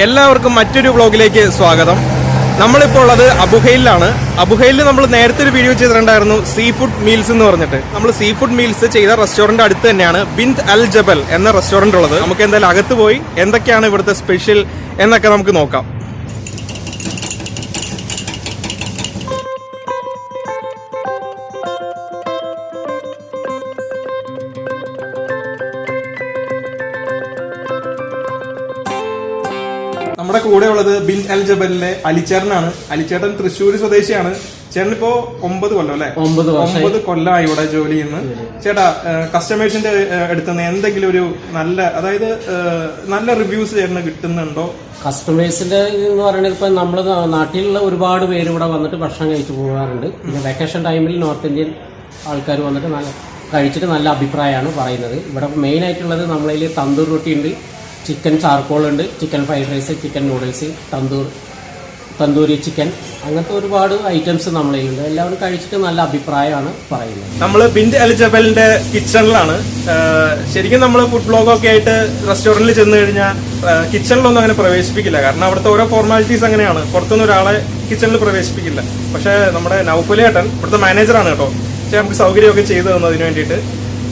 എല്ലാവർക്കും മറ്റൊരു വ്ളോഗിലേക്ക് സ്വാഗതം. നമ്മളിപ്പോൾ ഉള്ളത് അബുഹൈലിലാണ്. അബുഹൈലിൽ നമ്മൾ നേരത്തെ ഒരു വീഡിയോ ചെയ്തിട്ടുണ്ടായിരുന്നു സീ ഫുഡ് മീൽസ് എന്ന് പറഞ്ഞിട്ട്. നമ്മൾ സീ ഫുഡ് മീൽസ് ചെയ്ത റെസ്റ്റോറന്റ് അടുത്ത് തന്നെയാണ് ബിന്ത് അൽ ജബൽ എന്ന റെസ്റ്റോറന്റ് ഉള്ളത്. നമുക്ക് എന്തായാലും അകത്ത് പോയി എന്തൊക്കെയാണ് ഇവിടുത്തെ സ്പെഷ്യൽ എന്നൊക്കെ നമുക്ക് നോക്കാം. നമ്മുടെ കൂടെ ഉള്ളത് ബിൻ അൽ ജബലിലെ അലിച്ചേട്ടനാണ്. അലിച്ചേട്ടൻ തൃശ്ശൂർ സ്വദേശിയാണ്. ചേട്ടൻ ഇപ്പോ 9 കൊല്ലം അല്ലെ? 9 കൊല്ലമായി ഇവിടെ ജോലി ചെയ്യുന്നത്. ചേട്ടാ, കസ്റ്റമേഴ്സിന്റെ അടുത്തുനിന്ന് എന്തെങ്കിലും ഒരു നല്ല, അതായത് നല്ല റിവ്യൂസ് ചേട്ടന് കിട്ടുന്നുണ്ടോ? കസ്റ്റമേഴ്സിന്റെ എന്ന് പറയുന്നത് ഇപ്പൊ നമ്മുടെ നാട്ടിലുള്ള ഒരുപാട് പേര് ഇവിടെ വന്നിട്ട് ഭക്ഷണം കഴിച്ചു പോകാറുണ്ട്. പിന്നെ വെക്കേഷൻ ടൈമിൽ നോർത്ത് ഇന്ത്യൻ ആൾക്കാർ വന്നിട്ട് കഴിച്ചിട്ട് നല്ല അഭിപ്രായമാണ് പറയുന്നത്. ഇവിടെ മെയിൻ ആയിട്ടുള്ളത് നമ്മളതിൽ തന്തൂർ റൊട്ടി ഉണ്ട്, ചിക്കൻ ചാർക്കോൾ ഉണ്ട്, chicken fried rice, chicken noodles, tandoori chicken, അങ്ങനത്തെ ഒരുപാട് ഐറ്റംസ് നമ്മളുണ്ട്. എല്ലാവരും കഴിച്ചിട്ട് നല്ല അഭിപ്രായമാണ് പറയുന്നത്. നമ്മൾ ബിന്ത് അൽ ജബലിന്റെ കിച്ചണിലാണ്. ശരിക്കും നമ്മൾ ഫുഡ് ബ്ലോഗൊക്കെ ആയിട്ട് റെസ്റ്റോറന്റിൽ ചെന്ന് കഴിഞ്ഞാൽ കിച്ചണിലൊന്നും അങ്ങനെ പ്രവേശിപ്പിക്കില്ല. കാരണം അവിടുത്തെ ഓരോ ഫോർമാലിറ്റീസ് അങ്ങനെയാണ്. പുറത്തുനിന്ന് ഒരാളെ കിച്ചണിൽ പ്രവേശിപ്പിക്കില്ല. പക്ഷെ നമ്മുടെ നൗഫലേട്ടൻ ഇവിടുത്തെ മാനേജറാണ് കേട്ടോ. നമുക്ക് സൗകര്യമൊക്കെ ചെയ്തു തന്നതിന് വേണ്ടിയിട്ട്.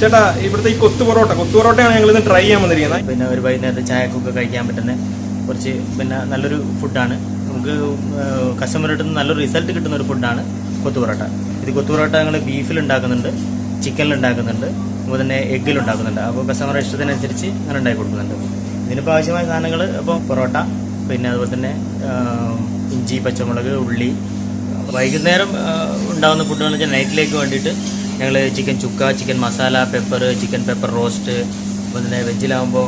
ചേട്ടാ, ഇവിടുത്തെ ഈ കൊത്തു പൊറോട്ടയാണ് ഞങ്ങൾ ഇന്ന് ട്രൈ ചെയ്യാൻ വന്നിരിക്കുന്നത്. പിന്നെ ഒരു വൈകുന്നേരത്തെ ചായക്കൊക്കെ കഴിക്കാൻ പറ്റുന്ന കുറച്ച് നല്ലൊരു ഫുഡാണ്. നമുക്ക് കസ്റ്റമറിട്ട് നല്ലൊരു റിസൾട്ട് കിട്ടുന്ന ഒരു ഫുഡാണ് കൊത്തു പൊറോട്ട. കൊത്തു പൊറോട്ട ഞങ്ങൾ ബീഫിൽ ഉണ്ടാക്കുന്നുണ്ട്, ചിക്കനിൽ ഉണ്ടാക്കുന്നുണ്ട്, അതുപോലെ തന്നെ എഗ്ഗിൽ ഉണ്ടാക്കുന്നുണ്ട്. അപ്പോൾ കസ്റ്റമറുടെ ഇഷ്ടത്തിനനുസരിച്ച് അങ്ങനെ ഉണ്ടാക്കി കൊടുക്കുന്നുണ്ട്. ഇതിനിപ്പോൾ ആവശ്യമായ സാധനങ്ങൾ ഇപ്പോൾ പൊറോട്ട, പിന്നെ അതുപോലെ തന്നെ ഇഞ്ചി, പച്ചമുളക്, ഉള്ളി. വൈകുന്നേരം ഉണ്ടാകുന്ന ഫുഡെന്ന് വെച്ചാൽ നൈറ്റിലേക്ക് വേണ്ടിയിട്ട് ഞങ്ങൾ chicken chukka, chicken masala, pepper, chicken pepper roast, അതുപോലെ തന്നെ വെജിലാകുമ്പോൾ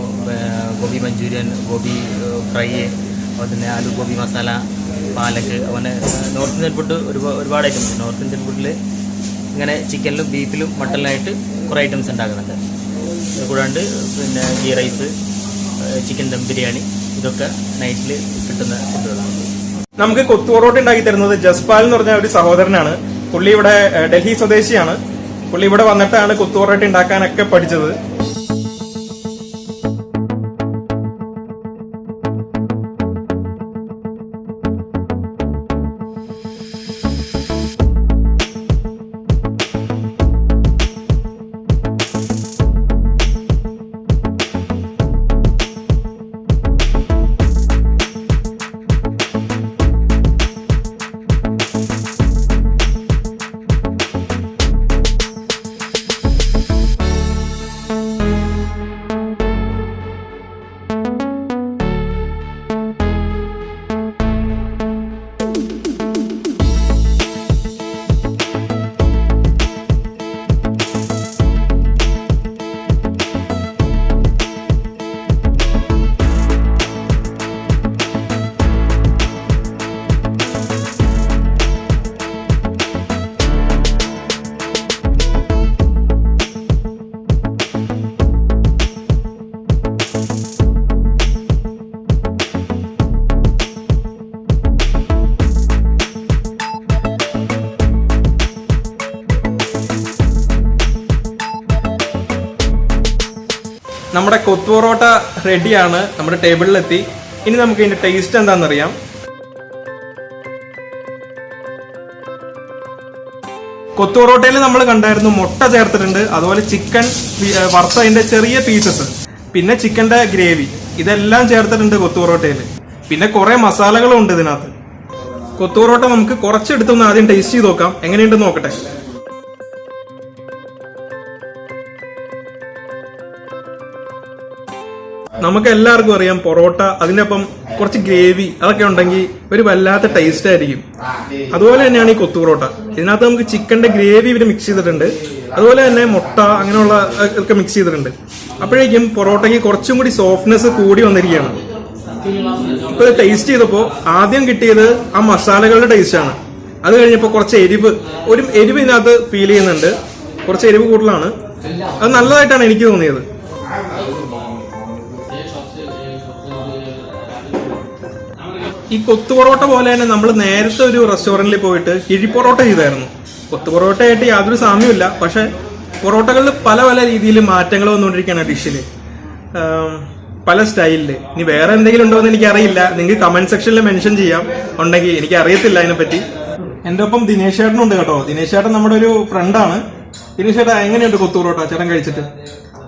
ഗോബി മഞ്ചൂരിയൻ, ഗോബി ഫ്രൈ, അതുപോലെ തന്നെ ആലു ഗോബി മസാല, പാലക്ക്, അതുപോലെ നോർത്ത് ഇന്ത്യൻ ഫുഡ് ഒരുപാട് ഐറ്റംസ്. നോർത്ത് ഇന്ത്യൻ ഫുഡിൽ ഇങ്ങനെ ചിക്കനിലും ബീഫിലും മട്ടനിലായിട്ട് കുറേ ഐറ്റംസ് ഉണ്ടാക്കുന്നുണ്ട്. കൂടാണ്ട് പിന്നെ ഗീ റൈസ്, ചിക്കൻ ദം ബിരിയാണി, ഇതൊക്കെ നൈറ്റിൽ കിട്ടുന്ന ഫുഡുകളാണ്. നമുക്ക് കൊത്തു പൊറോട്ട ഉണ്ടാക്കി തരുന്നത് ജസ്പാൽ എന്ന് പറഞ്ഞ ഒരു സഹോദരനാണ്. പുള്ളി ഇവിടെ ഡൽഹി സ്വദേശിയാണ്. പുള്ളി ഇവിടെ വന്നിട്ടാണ് കൊത്തു പൊറോട്ട ഉണ്ടാക്കാനൊക്കെ പഠിച്ചത്. നമ്മുടെ കൊത്തു പൊറോട്ട റെഡിയാണ്, നമ്മുടെ ടേബിളിലെത്തി. ഇനി നമുക്ക് ഇതിന്റെ ടേസ്റ്റ് എന്താണെന്നറിയാം. കൊത്തു പൊറോട്ടയിൽ നമ്മൾ കണ്ടായിരുന്നു മുട്ട ചേർത്തിട്ടുണ്ട്, അതുപോലെ ചിക്കൻ വറുത്തതിന്റെ ചെറിയ പീസസ്, പിന്നെ ചിക്കന്റെ ഗ്രേവി, ഇതെല്ലാം ചേർത്തിട്ടുണ്ട് കൊത്തു പൊറോട്ടയിൽ. പിന്നെ കുറെ മസാലകളും ഉണ്ട് ഇതിനകത്ത്. കൊത്തു പൊറോട്ട നമുക്ക് കുറച്ചെടുത്തൊന്ന് ആദ്യം ടേസ്റ്റ് ചെയ്ത് നോക്കാം, എങ്ങനെയുണ്ടെന്ന് നോക്കട്ടെ. നമുക്ക് എല്ലാവർക്കും അറിയാം പൊറോട്ട, അതിന്റെ ഒപ്പം കുറച്ച് ഗ്രേവി അതൊക്കെ ഉണ്ടെങ്കിൽ ഒരു വല്ലാത്ത ടേസ്റ്റ് ആയിരിക്കും. അതുപോലെ തന്നെയാണ് ഈ കൊത്തു പൊറോട്ട. ഇതിനകത്ത് നമുക്ക് ചിക്കന്റെ ഗ്രേവി ഇവര് മിക്സ് ചെയ്തിട്ടുണ്ട്, അതുപോലെ തന്നെ മുട്ട അങ്ങനെയുള്ള ഒക്കെ മിക്സ് ചെയ്തിട്ടുണ്ട്. അപ്പോഴേക്കും പൊറോട്ടയ്ക്ക് കുറച്ചും കൂടി സോഫ്റ്റ്നെസ് കൂടി വന്നിരിക്കുകയാണ്. ഇപ്പൊ ടേസ്റ്റ് ചെയ്തപ്പോ ആദ്യം കിട്ടിയത് ആ മസാലകളുടെ ടേസ്റ്റ് ആണ്. അത് കഴിഞ്ഞപ്പോ കുറച്ച് എരിവ് ഇതിനകത്ത് ഫീൽ ചെയ്യുന്നുണ്ട്. കുറച്ച് എരിവ് കൂടുതലാണ്. അത് നല്ലതായിട്ടാണ് എനിക്ക് തോന്നിയത്. ഈ കൊത്തു പൊറോട്ട പോലെ തന്നെ നമ്മൾ നേരത്തെ ഒരു റെസ്റ്റോറന്റിൽ പോയിട്ട് കിഴി പൊറോട്ട ചെയ്തായിരുന്നു. കൊത്തു പൊറോട്ടയായിട്ട് യാതൊരു സാമ്യമില്ല, പക്ഷെ പൊറോട്ടകളിൽ പല പല രീതിയിൽ മാറ്റങ്ങൾ വന്നുകൊണ്ടിരിക്കുകയാണ് ഡിഷില്. പല സ്റ്റൈലില്. ഇനി വേറെ എന്തെങ്കിലും ഉണ്ടോ എന്ന് എനിക്ക് അറിയില്ല. നിങ്ങൾക്ക് കമന്റ് സെക്ഷനിൽ മെൻഷൻ ചെയ്യാം ഉണ്ടെങ്കിൽ. എനിക്ക് അറിയത്തില്ല അതിനെപ്പറ്റി. എന്റെ ഒപ്പം ദിനേശ് ചേട്ടനുണ്ട് കേട്ടോ. ദിനേശ് ചേട്ടൻ നമ്മുടെ ഒരു ഫ്രണ്ടാണ്. ദിനേശ് ചേട്ടാ, എങ്ങനെയുണ്ട് കൊത്തു പൊറോട്ട ചേട്ടൻ കഴിച്ചിട്ട്?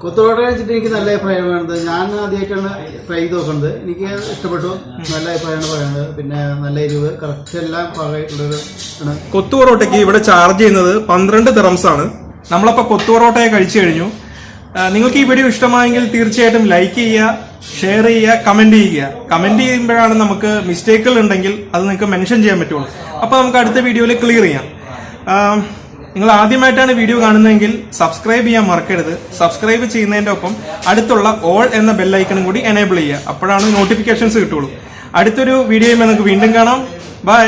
കൊത്തു പൊറോട്ട കഴിച്ചിട്ട് എനിക്ക് നല്ല അഭിപ്രായമാണ്. ഞാൻ ആദ്യമായിട്ടാണ് ട്രൈ ചെയ്ത് നോക്കുന്നത്. എനിക്ക് ഇഷ്ടപ്പെട്ടു. നല്ല അഭിപ്രായമാണ് പറയുന്നത്. പിന്നെ നല്ല എരിവ് കറക്റ്റ് എല്ലാം പാകമായിട്ടുള്ളൊരു ആണ്. കൊത്തു പൊറോട്ടയ്ക്ക് ഇവിടെ ചാർജ് ചെയ്യുന്നത് 12 ദിറംസ് ആണ്. നമ്മളപ്പോ കൊത്തു പൊറോട്ടയെ കഴിച്ചു കഴിഞ്ഞു. നിങ്ങൾക്ക് ഈ വീഡിയോ ഇഷ്ടമായെങ്കിൽ തീർച്ചയായിട്ടും ലൈക്ക് ചെയ്യുക, ഷെയർ ചെയ്യുക, കമന്റ് ചെയ്യുക. കമന്റ് ചെയ്യുമ്പോഴാണ് നമുക്ക് മിസ്റ്റേക്കുകൾ ഉണ്ടെങ്കിൽ അത് നിങ്ങൾക്ക് മെൻഷൻ ചെയ്യാൻ പറ്റുള്ളൂ. അപ്പൊ നമുക്ക് അടുത്ത വീഡിയോയിൽ ക്ലിയർ ചെയ്യാം. നിങ്ങൾ ആദ്യമായിട്ടാണ് വീഡിയോ കാണുന്നതെങ്കിൽ സബ്സ്ക്രൈബ് ചെയ്യാൻ മറക്കരുത്. സബ്സ്ക്രൈബ് ചെയ്യുന്നതിന്റെ ഒപ്പം അടുത്തുള്ള ഓൾ എന്ന ബെല്ലൈക്കണും കൂടി എനേബിൾ ചെയ്യുക. അപ്പോഴാണ് നോട്ടിഫിക്കേഷൻസ് കിട്ടുള്ളൂ. അടുത്തൊരു വീഡിയോയുമായി നമുക്ക് വീണ്ടും കാണാം. ബൈ.